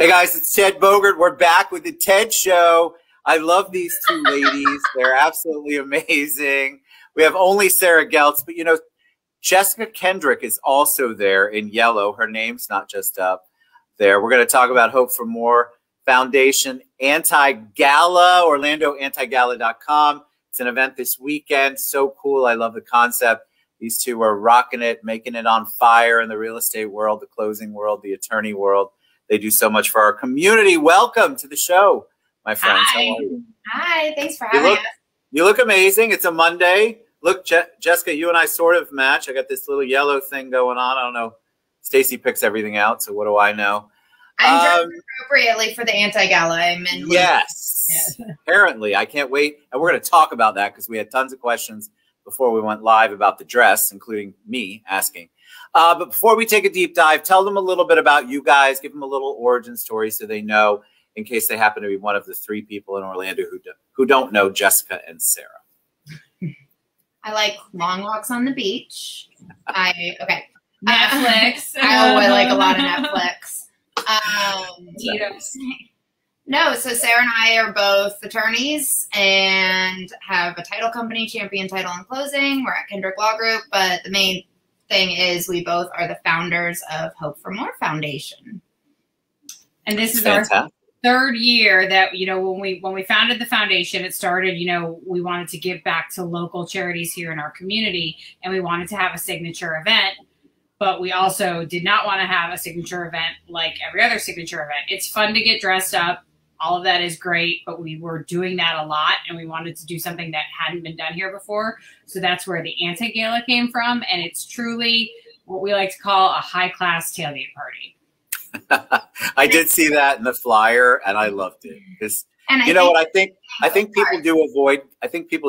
Hey guys, it's Ted Bogert. We're back with the Ted Show. I love these two ladies. They're absolutely amazing. We have only Sarah Geltz, but you know, Jessica Kendrick is also there in yellow. Her name's not just up there. We're going to talk about Hope for More Foundation ANTI-Gala, OrlandoANTIGala.com. It's an event this weekend. So cool. I love the concept. These two are rocking it, making it on fire in the real estate world, the closing world, the attorney world. They do so much for our community. Welcome to the show, my friends. Hi. How are you? Hi, thanks for having us. You look amazing. It's a Monday. Look, Jessica, you and I sort of match. I got this little yellow thing going on. I don't know. Stacy picks everything out, so what do I know? I'm dressed appropriately for the anti-gala. I'm in. Yes. Apparently. I can't wait. And we're going to talk about that because we had tons of questions before we went live about the dress, including me asking. But before we take a deep dive, tell them a little bit about you guys. Give them a little origin story so they know, in case they happen to be one of the three people in Orlando who don't know Jessica and Sarah. I like long walks on the beach. Netflix. I like a lot of Netflix. No, so Sarah and I are both attorneys and have a title company, Champion Title and Closing. We're at Kendrick Law Group, but the main thing is we both are the founders of Hope for More Foundation. And this is our third year that, you know, when we founded the foundation, it started, you know, we wanted to give back to local charities here in our community, and we wanted to have a signature event, but we also did not want to have a signature event like every other signature event. It's fun to get dressed up. All of that is great, but we were doing that a lot, and we wanted to do something that hadn't been done here before. So that's where the Anti-Gala came from, and it's truly what we like to call a high-class tailgate party. I did see that in the flyer, and I loved it because you know what I think. I think people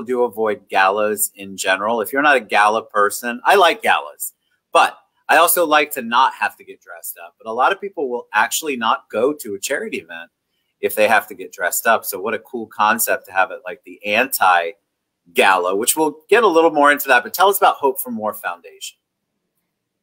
do avoid galas in general. If you're not a gala person, I like galas, but I also like to not have to get dressed up. But a lot of people will actually not go to a charity event if they have to get dressed up. So what a cool concept to have it like the Anti-Gala, which we'll get a little more into that. But tell us about Hope for More Foundation.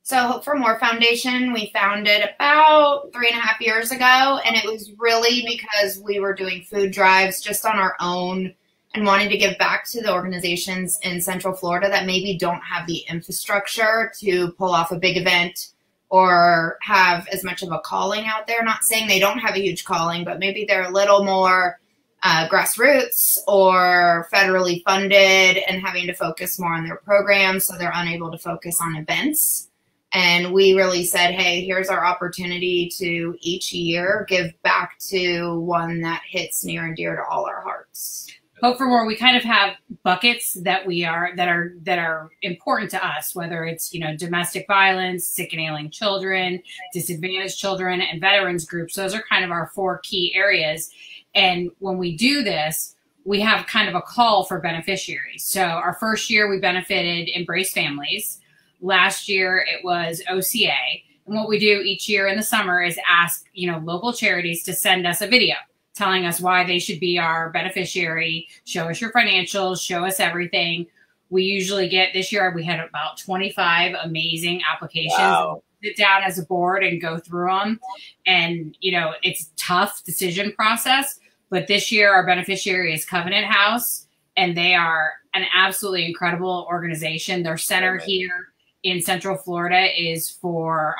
So Hope for More Foundation, we founded about 3.5 years ago, and it was really because we were doing food drives just on our own and wanted to give back to the organizations in Central Florida that maybe don't have the infrastructure to pull off a big event or have as much of a calling out there. Not saying they don't have a huge calling, but maybe they're a little more grassroots or federally funded and having to focus more on their programs, so they're unable to focus on events. And we really said, hey, here's our opportunity to each year give back to one that hits near and dear to all our hearts. Hope for More, we kind of have buckets that are important to us, whether it's, you know, domestic violence, sick and ailing children, disadvantaged children, and veterans groups. Those are kind of our 4 key areas. And when we do this, we have kind of a call for beneficiaries. So our first year we benefited Embrace Families. Last year it was OCA. And what we do each year in the summer is ask, you know, local charities to send us a video telling us why they should be our beneficiary, show us your financials, show us everything. We usually get, this year we had about 25 amazing applications. Wow. Sit down as a board and go through them. And, you know, it's a tough decision process, but this year our beneficiary is Covenant House, and they are an absolutely incredible organization. Their center here in Central Florida is for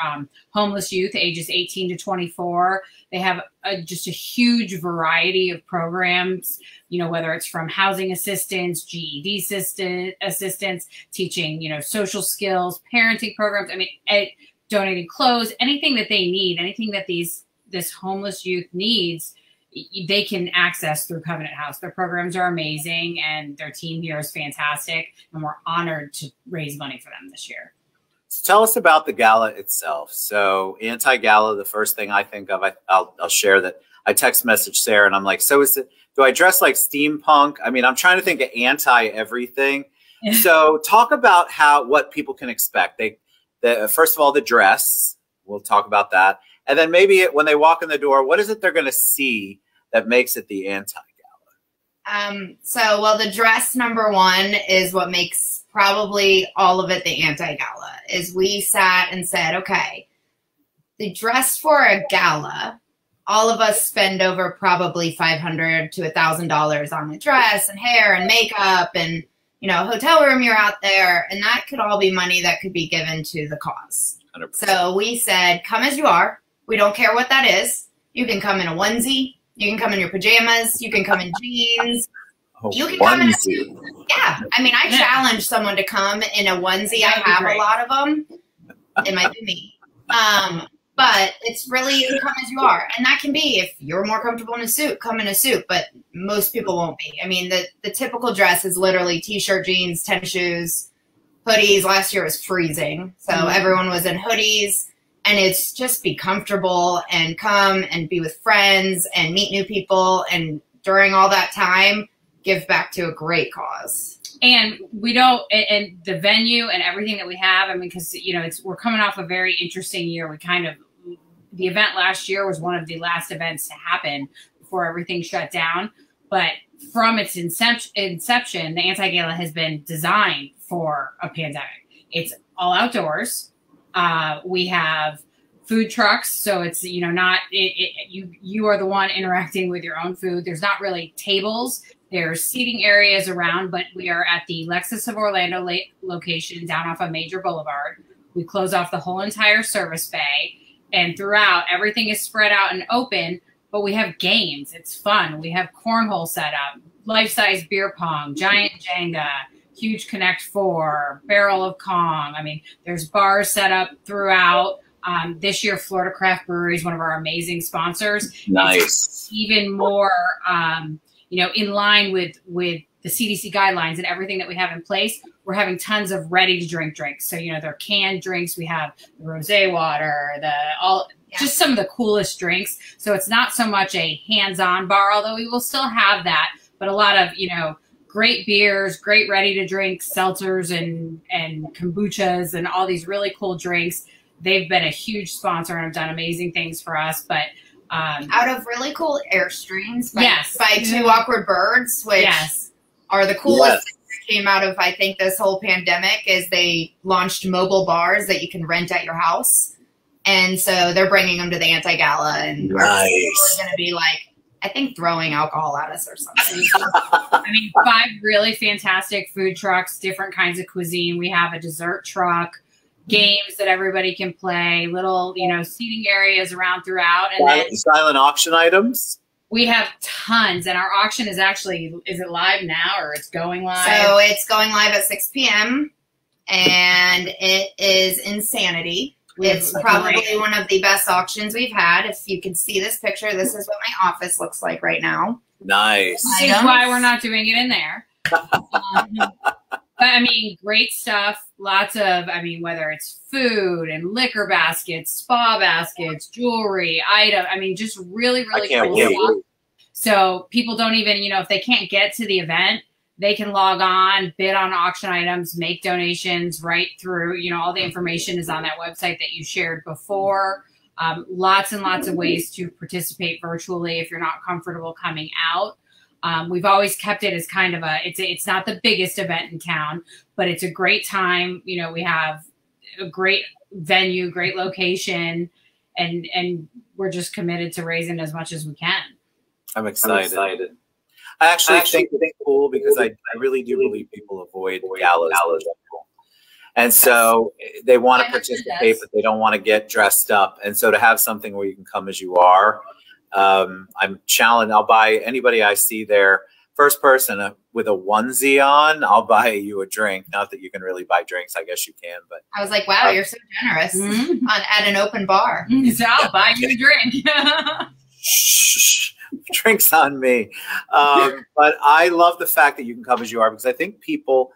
homeless youth ages 18 to 24. They have just a huge variety of programs, you know, whether it's from housing assistance, GED assistance, teaching, you know, social skills, parenting programs. I mean, donating clothes, anything that they need, anything that this homeless youth needs, they can access through Covenant House. Their programs are amazing, and their team here is fantastic, and we're honored to raise money for them this year. So tell us about the gala itself. So Anti-Gala, the first thing I think of, I'll share that I text message Sarah, and I'm like, so do I dress like steampunk? I mean, I'm trying to think of anti-everything. So talk about what people can expect. First of all, the dress. We'll talk about that. And then maybe when they walk in the door, what is it they're going to see that makes it the Anti-Gala? Well, the dress, number one, is what makes probably all of it the Anti-Gala, is we sat and said, okay, the dress for a gala all of us spend over probably $500 to $1,000 on a dress and hair and makeup and, you know, hotel room you're out there. And that could all be money that could be given to the cause. 100%. So we said, come as you are. We don't care what that is. You can come in a onesie. You can come in your pajamas. You can come in jeans. You can come in a suit. Yeah. I mean, I challenge someone to come in a onesie. I have a lot of them. It might be me. But it's really, you can come as you are. And that can be, if you're more comfortable in a suit, come in a suit. But most people won't be. I mean, the typical dress is literally t-shirt, jeans, tennis shoes, hoodies. Last year was freezing. So everyone was in hoodies. And it's just be comfortable and come and be with friends and meet new people. And during all that time, give back to a great cause. And we don't, and the venue and everything that we have, I mean, because, you know, we're coming off a very interesting year. We kind of, the event last year was one of the last events to happen before everything shut down. But from its inception, the Anti-Gala has been designed for a pandemic. It's all outdoors. We have food trucks, so it's, you know, not, you are the one interacting with your own food. There's not really tables. There's seating areas around, but we are at the Lexus of Orlando location down off a major boulevard. We close off the whole entire service bay, and throughout, everything is spread out and open, but we have games. It's fun. We have cornhole set up, life-size beer pong, giant Jenga, huge Connect 4, barrel of Kong. I mean, there's bars set up throughout. This year, Florida Craft Brewery is one of our amazing sponsors. Nice. It's even more, you know, in line with the CDC guidelines and everything that we have in place. We're having tons of ready-to-drink drinks. So, you know, they're canned drinks. We have the rosé water, just some of the coolest drinks. So it's not so much a hands-on bar, although we will still have that, but a lot of, you know, great beers, great ready-to-drink seltzers and kombuchas and all these really cool drinks. They've been a huge sponsor and have done amazing things for us. But out of really cool Airstreams by Two Awkward Birds, which are the coolest things that came out of, I think, this whole pandemic, is they launched mobile bars that you can rent at your house. And so they're bringing them to the Anti-Gala, and people are going to be like, I think, throwing alcohol at us or something. I mean, 5 really fantastic food trucks, different kinds of cuisine. We have a dessert truck, games that everybody can play, little, you know, seating areas around throughout. And then silent auction items. We have tons, and our auction is actually, is it live now or it's going live? So it's going live at 6 p.m. and it is insanity. It's probably one of the best auctions we've had. If you can see this picture, this is what my office looks like right now. Nice. This is why we're not doing it in there. But I mean, great stuff. Lots of, I mean, whether it's food and liquor baskets, spa baskets, jewelry, item. I mean, just really, really cool stuff. So people don't even, you know, if they can't get to the event, they can log on, bid on auction items, make donations right through, you know, all the information is on that website that you shared before. Lots and lots of ways to participate virtually if you're not comfortable coming out. We've always kept it as kind of it's not the biggest event in town, but it's a great time. You know, we have a great venue, great location, and we're just committed to raising as much as we can. I'm excited. I actually think it's cool because I really do believe people avoid galas. And so they want to participate, but they don't want to get dressed up. And so to have something where you can come as you are, I'm challenged. I'll buy anybody I see there. First person with a onesie on, I'll buy you a drink. Not that you can really buy drinks. I guess you can, but I was like, wow, you're so generous at an open bar. So I'll buy you a drink. Shh, drinks on me. But I love the fact that you can come as you are, because I think people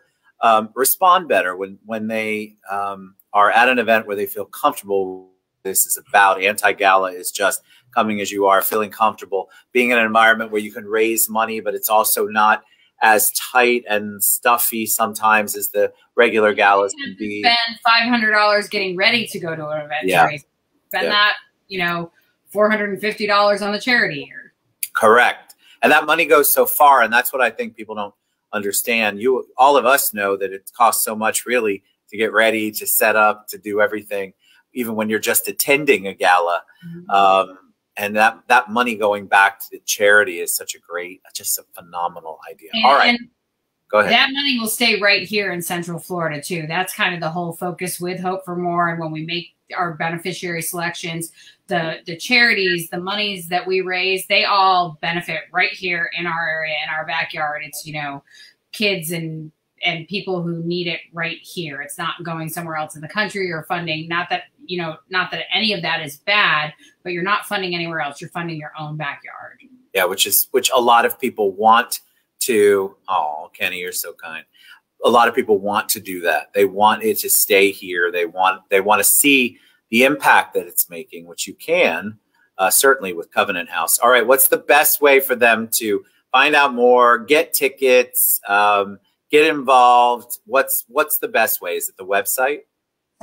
respond better when they are at an event where they feel comfortable. This is about Anti-Gala is just coming as you are, feeling comfortable, being in an environment where you can raise money, but it's also not as tight and stuffy sometimes as the regular galas can be. Spend $500 getting ready to go to an event. To raise. Spend that, you know, $450 on the charity here. Correct. And that money goes so far, and that's what I think people don't understand. All of us know that it costs so much really to get ready, to set up, to do everything, even when you're just attending a gala. that money going back to the charity is such a great, just a phenomenal idea. All right. Go ahead. That money will stay right here in Central Florida too. That's kind of the whole focus with Hope for More. And when we make our beneficiary selections, the charities, the monies that we raise, they all benefit right here in our area, in our backyard. It's, you know, kids and people who need it right here. It's not going somewhere else in the country or funding. Not that, you know, not that any of that is bad, but you're not funding anywhere else. You're funding your own backyard. Yeah, which a lot of people want to. Oh, Kenny, you're so kind. A lot of people want to do that. They want it to stay here. They want to see the impact that it's making, which you can certainly with Covenant House. All right, what's the best way for them to find out more, get tickets, get involved? What's the best way? Is it the website?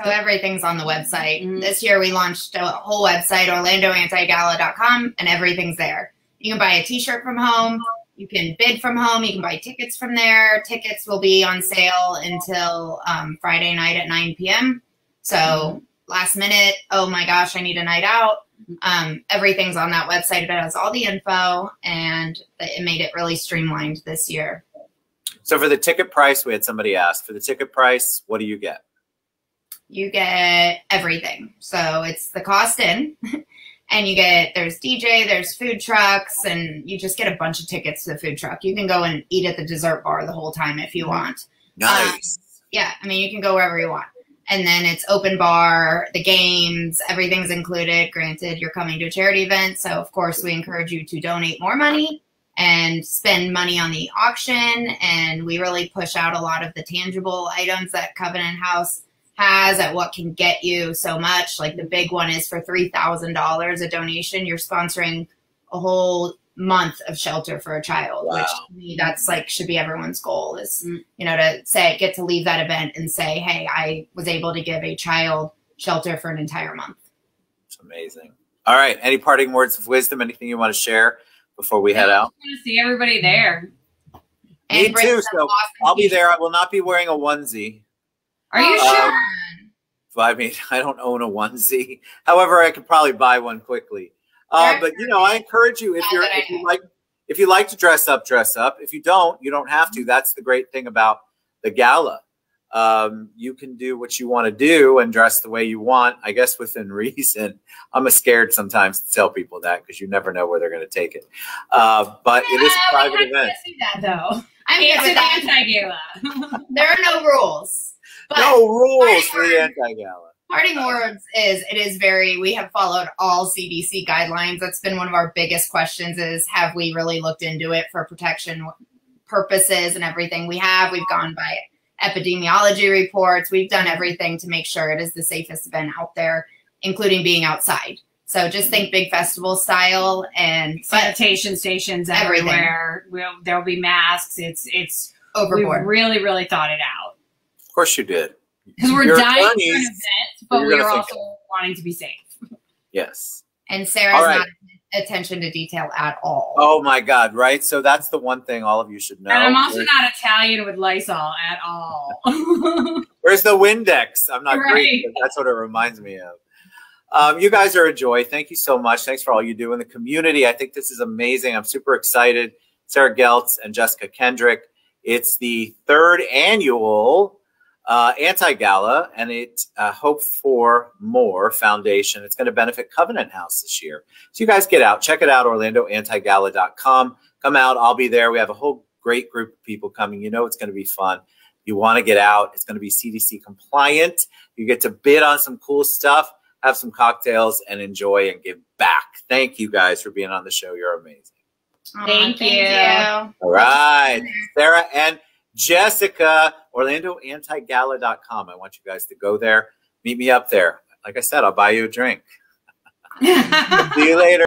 So everything's on the website. Mm-hmm. This year we launched a whole website, OrlandoANTI-Gala.com, and everything's there. You can buy a t-shirt from home. You can bid from home. You can buy tickets from there. Tickets will be on sale until Friday night at 9 p.m. So last minute, oh my gosh, I need a night out. Everything's on that website. It has all the info, and it made it really streamlined this year. So for the ticket price, we had somebody ask, for the ticket price, what do you get? You get everything. So it's the cost in. And you get, there's DJ, there's food trucks, and you just get a bunch of tickets to the food truck. You can go and eat at the dessert bar the whole time if you want. Nice. Yeah, I mean, you can go wherever you want. And then it's open bar, the games, everything's included. Granted, you're coming to a charity event, so of course we encourage you to donate more money and spend money on the auction. And we really push out a lot of the tangible items that Covenant House has at what can get you so much. Like the big one is for $3,000 a donation. You're sponsoring a whole month of shelter for a child, wow. Which to me, that's like should be everyone's goal is, you know, to say, get to leave that event and say, hey, I was able to give a child shelter for an entire month. It's amazing. All right. Any parting words of wisdom? Anything you want to share before we head out? I want to see everybody there. Me too. So I'll be there. I will not be wearing a onesie. Are you sure? I mean, I don't own a onesie. However, I could probably buy one quickly. But you know, I encourage you if you like to dress up, dress up. If you don't have to. That's the great thing about the gala. You can do what you want to do and dress the way you want, I guess within reason. I'm scared sometimes to tell people that because you never know where they're going to take it. But it is a private event. See that though. It's an anti-gala. There are no rules. But no rules for the anti-gala. Parting words is, we have followed all CDC guidelines. That's been one of our biggest questions is, have we really looked into it for protection purposes and everything? We've gone by epidemiology reports. We've done everything to make sure it is the safest event out there, including being outside. So just think big festival style and sanitation stations everywhere. There'll be masks. It's overboard. We really, really thought it out. Of course you did. Because we're dying for an event, but we're also wanting to be safe. Yes. And Sarah's not attention to detail at all. Oh my God, right? So that's the one thing all of you should know. And I'm also not Italian with Lysol at all. Where's the Windex? I'm not Greek, but that's what it reminds me of. You guys are a joy. Thank you so much. Thanks for all you do in the community. I think this is amazing. I'm super excited. Sarah Geltz and Jessica Kendrick. It's the 3rd annual anti-gala, and it Hope for More Foundation. It's going to benefit Covenant House this year. So you guys get out. Check it out, OrlandoANTIGala.com. Come out. I'll be there. We have a whole great group of people coming. You know it's going to be fun. You want to get out. It's going to be CDC compliant. You get to bid on some cool stuff, have some cocktails, and enjoy and give back. Thank you guys for being on the show. You're amazing. Thank you. All right. Sarah and Jessica, OrlandoANTIGala.com. I want you guys to go there. Meet me up there. Like I said, I'll buy you a drink. See you later.